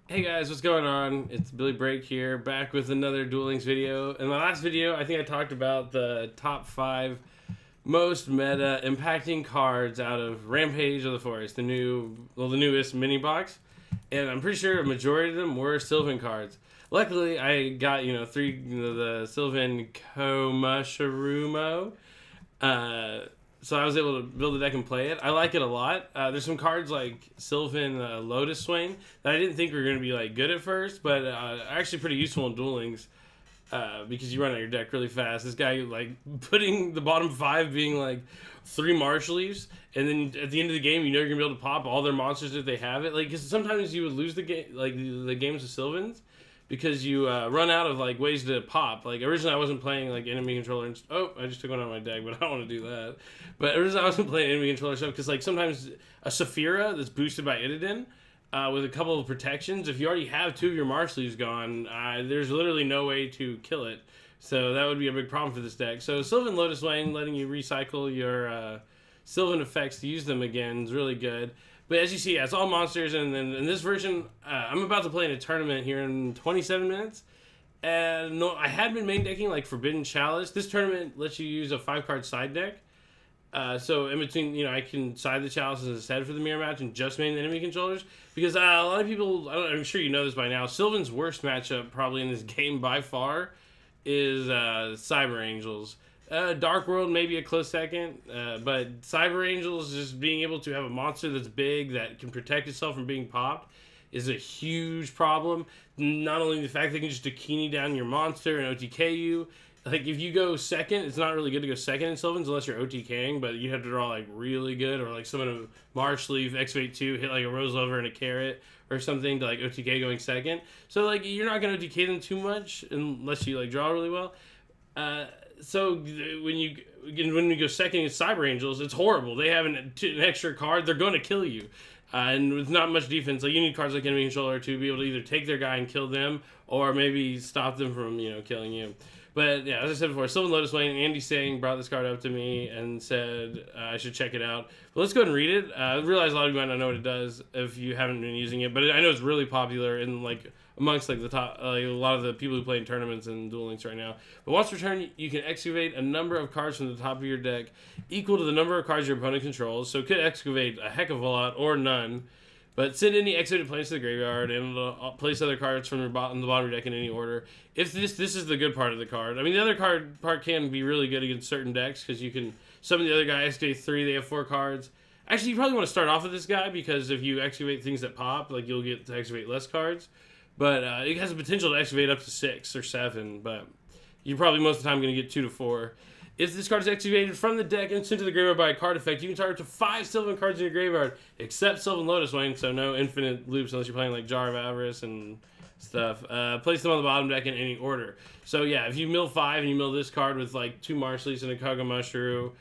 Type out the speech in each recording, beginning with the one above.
Hey guys, what's going on? It's Billy Break here, back with another Duel Links video. In my last video, I think I talked about the top 5 most meta impacting cards out of Rampage of the Forest, the newest mini box. And I'm pretty sure a majority of them were Sylvan cards. Luckily, I got, the Sylvan Komusharumo. Uh, so I was able to build a deck and play it. I like it a lot. There's some cards like Sylvan Lotus Swain that I didn't think were going to be like good at first, but actually pretty useful in Duel Links because you run out your deck really fast. This guy like putting the bottom 5 being like 3 Marsh Leaves, and then at the end of the game, you know you're gonna be able to pop all their monsters if they have it. Like, because sometimes you would lose the game, like the games of Sylvans, because you run out of like ways to pop. Like originally I wasn't playing like enemy controller. Oh, I just took one out of my deck, but I don't want to do that. But originally I wasn't playing enemy controller stuff because like sometimes a Saphira that's boosted by Itadin with a couple of protections. If you already have 2 of your Marsh Leaves gone, there's literally no way to kill it. So that would be a big problem for this deck. So Sylvan Lotus Lane, letting you recycle your Sylvan effects to use them again is really good. But as you see, yeah, it's all monsters, and then in this version, I'm about to play in a tournament here in 27 minutes. And no, I had been main decking like Forbidden Chalice. This tournament lets you use a 5-card side deck. So in between, I can side the chalices instead for the mirror match and just main the enemy controllers. Because a lot of people, I'm sure you know this by now, Sylvan's worst matchup probably in this game by far is Cyber Angels. Dark World may be a close second, but Cyber Angels just being able to have a monster that's big that can protect itself from being popped is a huge problem. Not only the fact they can just Dakini down your monster and OTK you. Like, if you go second, it's not really good to go second in Sylvans unless you're OTKing, but you have to draw, like, really good, or, like, someone a Marsh Leaf, Excavate 2, hit, like, a Rose Lover and a Carrot, or something to, like, OTK going second. So, like, you're not going to OTK them too much unless you, like, draw really well. So when you go second against Cyber Angels, it's horrible. They have an extra card. They're going to kill you. And with not much defense, like you need cards like Enemy Controller to be able to either take their guy and kill them, or maybe stop them from killing you. But yeah, as I said before, Sylvan Lotus Wayne, Andy Sang brought this card up to me and said I should check it out. But let's go ahead and read it. I realize a lot of you might not know what it does if you haven't been using it, but I know it's really popular in like amongst like the top, like a lot of the people who play in tournaments and Duel Links right now. But once per turn, you can excavate a number of cards from the top of your deck equal to the number of cards your opponent controls. So it could excavate a heck of a lot or none. But send any excavated planes to the graveyard and place other cards from the bottom of your deck in any order. If this is the good part of the card. I mean, the other part can be really good against certain decks because you can summon the other guy, excavate 3, they have 4 cards. Actually, you probably want to start off with this guy because if you excavate things that pop, like you'll get to excavate less cards. But it has the potential to excavate up to 6 or 7, but you're probably most of the time going to get 2 to 4. If this card is excavated from the deck and sent to the graveyard by a card effect, you can target up to 5 Sylvan cards in your graveyard, except Sylvan Lotus Wayne, so no infinite loops unless you're playing like Jar of Avarice and stuff. Place them on the bottom deck in any order. So yeah, if you mill 5 and you mill this card with like 2 Marsh Leaves and a Kagamushru,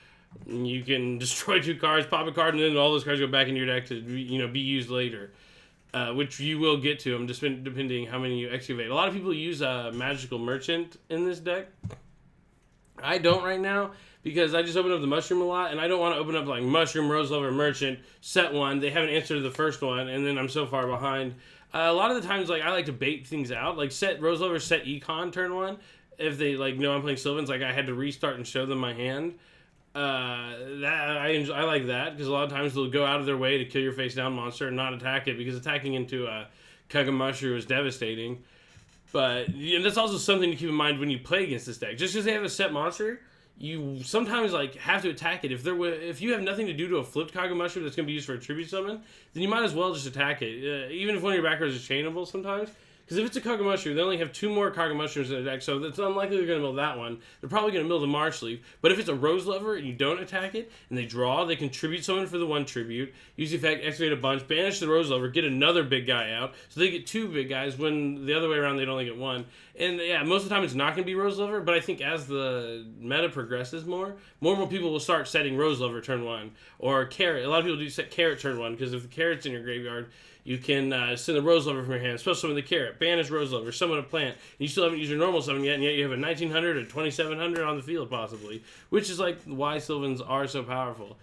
you can destroy 2 cards, pop a card, and then all those cards go back into your deck to be used later. Which you will get to them, just depending how many you excavate. A lot of people use Magical Merchant in this deck. I don't right now because I just open up the Mushroom a lot, and I don't want to open up like Mushroom, Rose Lover, Merchant, set 1. They haven't answered the first one, and then I'm so far behind. A lot of the times, like I like to bait things out, like set Rose Lover, set Econ turn 1. If they like know I'm playing Sylvans, like I had to restart and show them my hand. I like that because a lot of times they'll go out of their way to kill your face down monster and not attack it because attacking into a Kagamushru is devastating. But that's also something to keep in mind when you play against this deck. Just because they have a set monster, you sometimes like have to attack it. If you have nothing to do to a flipped Kagamushru that's going to be used for a tribute summon, then you might as well just attack it. Even if one of your backers is chainable sometimes. Because if it's a Kagamushru, they only have 2 more Kagamushrus in the deck, so it's unlikely they're going to mill that one. They're probably going to mill the Marsh Leaf. But if it's a Rose Lover and you don't attack it, and they draw, they contribute someone for the 1 tribute, use the effect, excavate a bunch, banish the Rose Lover, get another big guy out, so they get 2 big guys, when the other way around they'd only get 1. And yeah, most of the time it's not going to be Rose Lover, but I think as the meta progresses more people will start setting Rose Lover turn 1. Or Carrot. A lot of people do set Carrot turn 1, because if the Carrot's in your graveyard, you can send a Rose Lover from your hand, especially with the Carrot. Banish Rose Lover, summon a plant. And you still haven't used your normal summon yet, and yet you have a 1900 or 2700 on the field, possibly. Which is like why Sylvans are so powerful.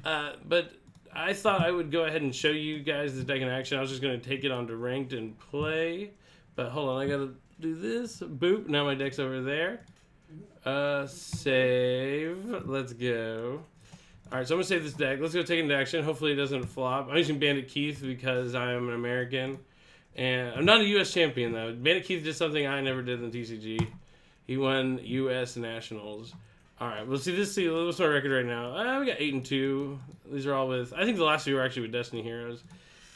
But I thought I would go ahead and show you guys this deck in action. I was just going to take it onto ranked and play. But hold on, I got to do this. Boop. Now my deck's over there. Save. Let's go. Alright, so I'm going to save this deck. Let's go take it into action. Hopefully it doesn't flop. I'm using Bandit Keith because I am an American. And I'm not a U.S. champion, though. Bandit Keith did something I never did in TCG. He won U.S. Nationals. Alright, we'll see this. What's my record right now? We got 8-2. These are all with... I think the last two were actually with Destiny Heroes.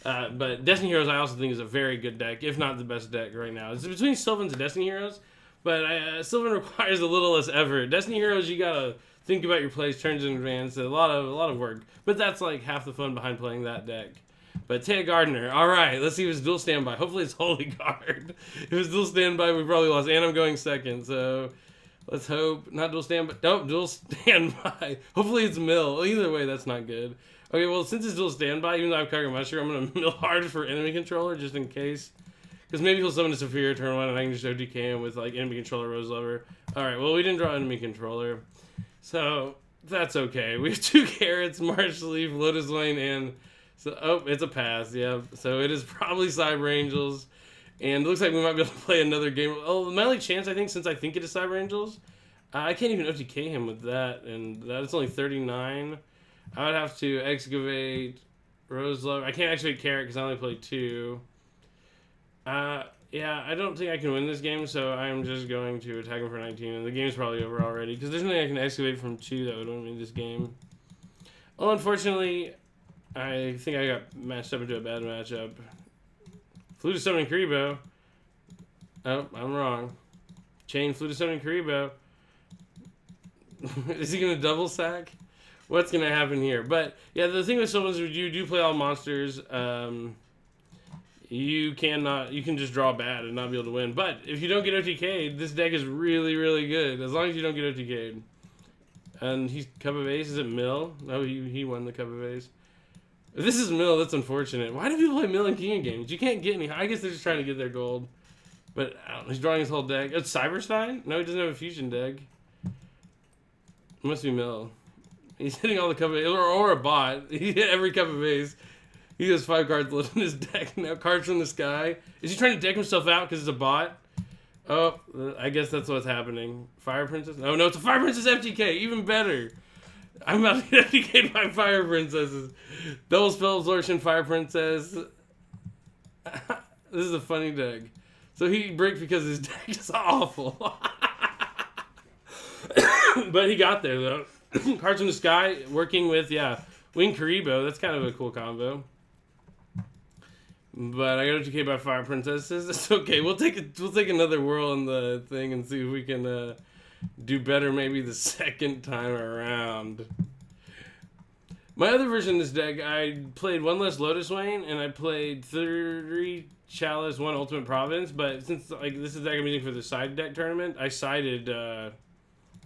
But Destiny Heroes I also think is a very good deck, if not the best deck right now. It's between Sylvans and Destiny Heroes, but Sylvan requires a little less effort. Destiny Heroes, you gotta think about your plays, turns in advance, a lot of work. But that's like half the fun behind playing that deck. But Taya Gardner, alright, let's see if it's dual standby. Hopefully it's Holy Guard. If it's dual standby, we probably lost, and I'm going second, so let's hope. Not dual standby. Nope, dual standby. Hopefully it's Mill. Either way, that's not good. Okay, well, since it's dual standby, even though I have Karga Mushroom, I'm going to mill hard for enemy controller, just in case. Because maybe he'll summon a Superior turn 1, and I can just OTK him with, like, enemy controller Rose Lover. Alright, well, we didn't draw enemy controller. So, that's okay. We have 2 Carrots, Marsh Leaf, Lotus Wayne, and... So, oh, it's a pass, yeah. So, it is probably Cyber Angels. And it looks like we might be able to play another game. Oh, my only chance, I think, since I think it is Cyber Angels, I can't even OTK him with that, and that's only 39. I would have to excavate Rose Lover. I can't activate Carrot because I only play 2. Yeah, I don't think I can win this game, so I'm just going to attack him for 19, and the game's probably over already, because there's nothing I can excavate from 2 that would win me this game. Well, unfortunately, I think I got matched up into a bad matchup. Flew to summon Karibo. Oh, I'm wrong. Chain flew to summon Karibo. Is he going to double sack? What's going to happen here? But, yeah, the thing with Sylvans is you do play all monsters. You can just draw bad and not be able to win. But if you don't get OTK'd, this deck is really, really good. As long as you don't get OTK'd. And he's Cup of Ace. Is it Mill? No, he won the Cup of Ace. If this is Mill, that's unfortunate. Why do people play Mill in King games? You can't get any. I guess they're just trying to get their gold. But I don't know, he's drawing his whole deck. It's Cyberstein? No, he doesn't have a fusion deck. It must be Mill. He's hitting all the Cup of Ace. Or a bot. He hit every Cup of Ace. He has 5 cards left in his deck now. Cards from the sky. Is he trying to deck himself out because it's a bot? Oh, I guess that's what's happening. Fire Princess? Oh, no, it's a Fire Princess FTK. Even better. I'm about to get FTK'd by Fire Princesses. Double Spell Absorption, Fire Princess. This is a funny deck. So he breaks because his deck is awful. But he got there, though. Cards from the sky, working with, yeah, Wing Karibo. That's kind of a cool combo. But I got OTK by Fire Princesses. It's okay. We'll take another whirl in the thing and see if we can do better maybe the second time around. My other version of this deck, I played 1 less Lotus Wayne, and I played 3 Chalice, 1 Ultimate Providence. But since like this is the deck I'm using for the side deck tournament, I sided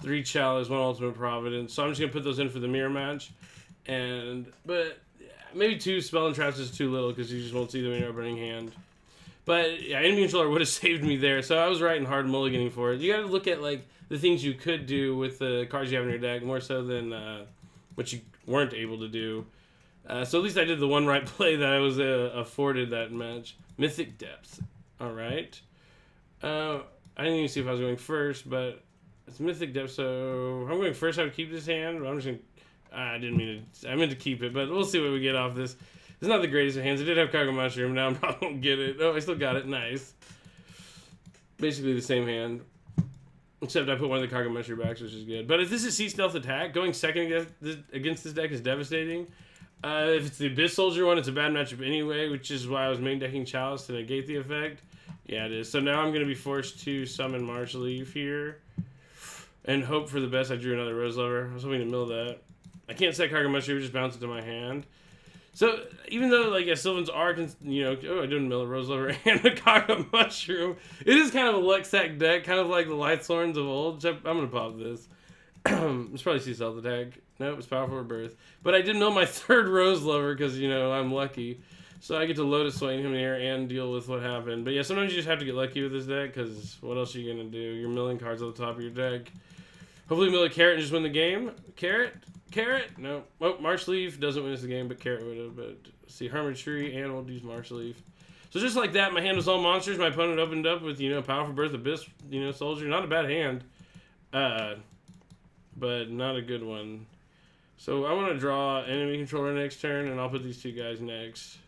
3 Chalice, 1 Ultimate Providence. So I'm just gonna put those in for the mirror match. But maybe 2 Spell and Traps is too little because you just won't see them in your opening hand. But yeah, enemy controller would have saved me there. So I was right and hard mulliganing for it. You got to look at like the things you could do with the cards you have in your deck more so than what you weren't able to do. So at least I did the one right play that I was afforded that match. Mythic Depths. All right. I didn't even see if I was going first, but it's Mythic Depths. So if I'm going first, I would keep this hand. But I'm just going to... I didn't mean to... I meant to keep it, but we'll see what we get off this. It's not the greatest of hands. I did have Cargo Mushroom. Now I probably won't get it. Oh, I still got it. Nice. Basically the same hand. Except I put one of the Cargo Mushroom backs, which is good. But if this is Sea Stealth Attack, going second against this deck is devastating. If it's the Abyss Soldier one, it's a bad matchup anyway, which is why I was main decking Chalice to negate the effect. Yeah, it is. So now I'm going to be forced to summon Marsh Leaf here. And hope for the best. I drew another Rose Lover. I was hoping to mill that. I can't set Cargo Mushroom, just bounce it to my hand. So, even though, like, Sylvans are, you know, oh, I didn't mill a Rose Lover and a Cargo Mushroom. It is kind of a Luxac deck, kind of like the Lightsworns of old. I'm going to pop this. It's probably Sea Stealth Attack. Nope, it's Powerful Rebirth. But I did mill my 3rd Rose Lover because, you know, I'm lucky. So I get to Lotus Swain him here and deal with what happened. But yeah, sometimes you just have to get lucky with this deck because what else are you going to do? You're milling cards on the top of your deck. Hopefully mill a carrot and just win the game. Carrot? Carrot? No. Oh, Marsh Leaf doesn't win us the game, but carrot would have. But let's see, Hermitry, and we'll use Marsh Leaf. So just like that, my hand was all monsters. My opponent opened up with, Powerful Birth Abyss, Soldier. Not a bad hand. But not a good one. So I want to draw enemy controller next turn, and I'll put these two guys next.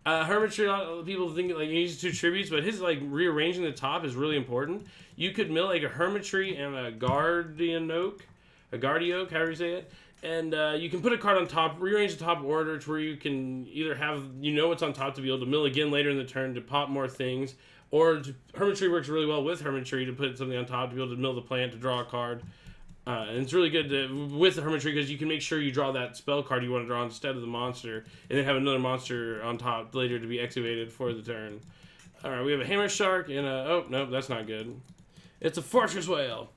Hermitry, a lot of people think like he uses 2 tributes, but his like rearranging the top is really important. You could mill like a Hermitry and a Guardian Oak, however you say it, and you can put a card on top, rearrange the top order to where you can either have what's on top to be able to mill again later in the turn to pop more things, or Hermitry works really well with Hermitry to put something on top to be able to mill the plant to draw a card. And it's really good with the Hermitry because you can make sure you draw that spell card you want to draw instead of the monster, and then have another monster on top later to be excavated for the turn. Alright, we have a Hammer Shark and a... Oh, no, that's not good. It's a Fortress Whale.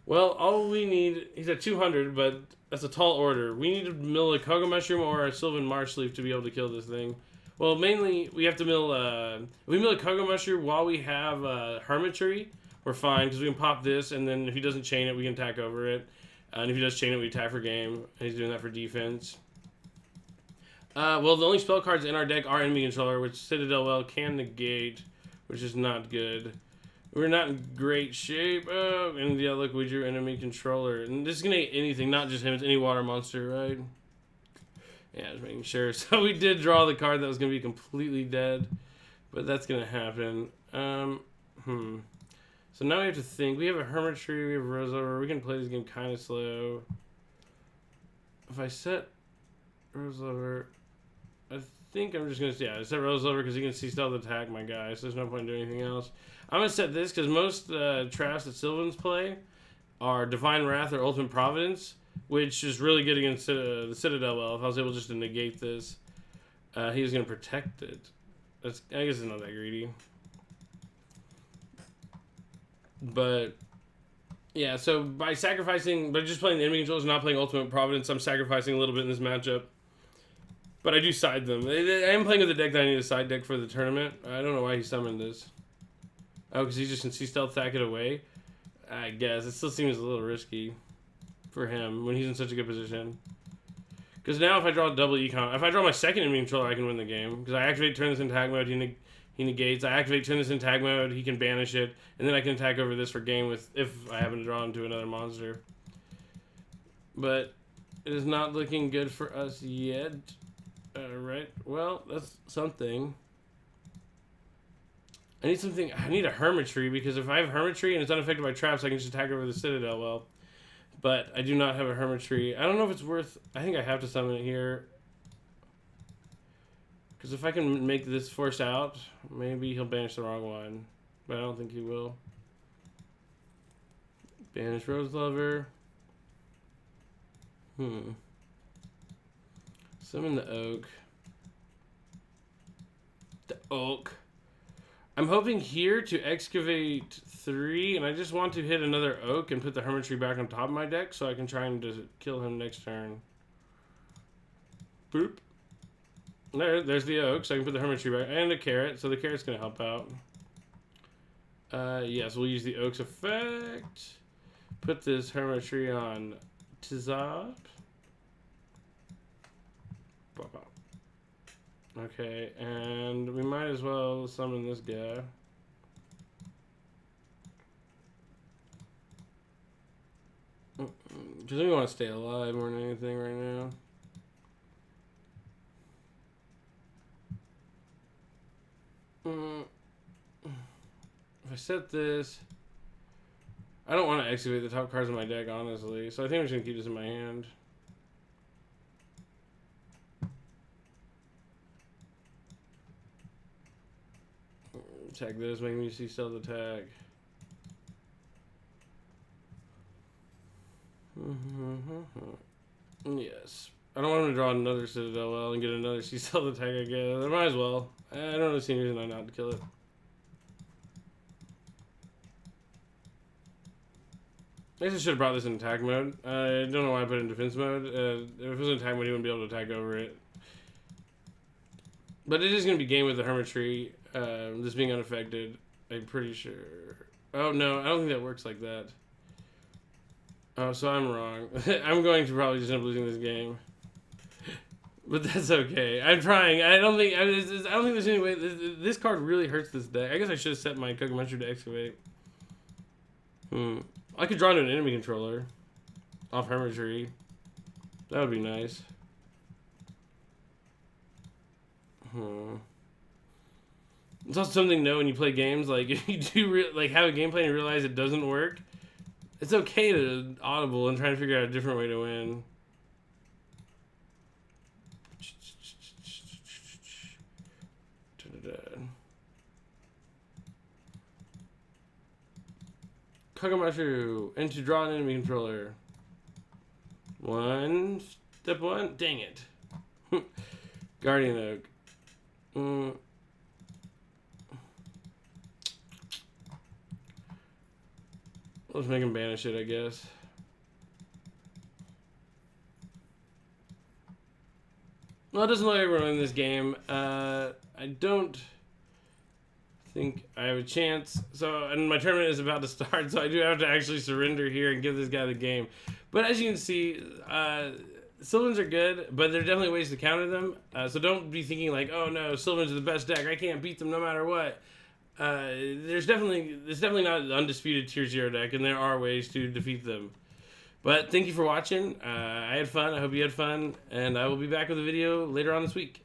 Well, all we need... He's at 200, but that's a tall order. We need to mill a Koga Mushroom or a Sylvan Marsh Leaf to be able to kill this thing. Well, mainly, we have to mill... If we mill a Koga Mushroom while we have Hermitry, we're fine, because we can pop this, and then if he doesn't chain it, we can attack over it. And if he does chain it, we attack for game. And he's doing that for defense. Well, the only spell cards in our deck are Enemy Controller, which Citadel Well can negate, which is not good. We're not in great shape. Oh, and yeah, look, we drew Enemy Controller. And this is going to get anything, not just him, it's any water monster, right? Yeah, just making sure. So we did draw the card that was going to be completely dead, but that's going to happen. So now we have to think. We have a Hermitry, we have a Rose Lover. We can play this game kind of slow. If I set Rose Lover, I think I'm just going to... Yeah, I set Rose Lover because he can see stealth attack my guy, so there's no point in doing anything else. I'm going to set this because most traps that Sylvans play are Divine Wrath or Ultimate Providence, which is really good against the Citadel Well. If I was able just to negate this, he was going to protect it. I guess it's not that greedy. But yeah, so by just playing the enemy controllers and not playing Ultimate Providence, I'm sacrificing a little bit in this matchup. But I do side them. I am playing with a deck that I need a side deck for the tournament. I don't know why he summoned this. Oh, because he just can see stealth attack it away? I guess. It still seems a little risky for him when he's in such a good position. Because now if I draw a double econ, if I draw my second enemy controller, I can win the game. Because I activate turn this in tag mode, he negates. I activate turn this in tag mode, he can banish it, and then I can attack over this for game if I happen to draw into another monster. But it is not looking good for us yet. Alright, well, that's something. I need a Hermitry, because if I have Hermitry and it's unaffected by traps, I can just attack over the Citadel Well. But I do not have a Hermitry. I don't know if it's worth... I think I have to summon it here. Because if I can make this force out, maybe he'll banish the wrong one. But I don't think he will. Banish Rose Lover. Summon the Oak. The Oak. I'm hoping here to excavate 3, and I just want to hit another Oak and put the Hermitry back on top of my deck so I can try and just kill him next turn. Boop. There's the Oak, so I can put the Hermitry back, and a Carrot, so the Carrot's going to help out. Yes, we'll use the Oak's effect. Put this Hermitry on Tizop. Okay, and we might as well summon this guy. Because we want to stay alive more than anything right now. If I set this, I don't want to excavate the top cards of my deck, honestly. So I think I'm just going to keep this in my hand. Attack this, making me see stealth attack. Yes. I don't want him to draw another Citadel Well and get another sea stealth attack, I guess. I might as well. I don't really see any reason I not to kill it. I guess I should have brought this in attack mode. I don't know why I put it in defense mode. If it was in attack mode, he wouldn't be able to attack over it. But it is going to be game with the Hermitry. This being unaffected, I'm pretty sure. Oh no, I don't think that works like that. Oh, so I'm wrong. I'm going to probably just end up losing this game. But that's okay. I'm trying. I don't think there's any way. This card really hurts this deck. I guess I should have set my Kokometsu to excavate. I could draw into an enemy controller off Hermitry. That would be nice. It's also something to know when you play games. Like if you do have a gameplay and realize it doesn't work, it's okay to audible and try to figure out a different way to win. Kokometsu into draw an enemy controller. Step one. Dang it. Guardian Oak. Let's make him banish it, I guess. Well, it doesn't look like we're winning this game. I don't think I have a chance. And my tournament is about to start, so I do have to actually surrender here and give this guy the game. But as you can see, Sylvans are good, but there are definitely ways to counter them. So don't be thinking like, oh no, Sylvans are the best deck. I can't beat them no matter what. It's definitely not an undisputed tier 0 deck, and there are ways to defeat them. But thank you for watching. I had fun. I hope you had fun, and I will be back with a video later on this week.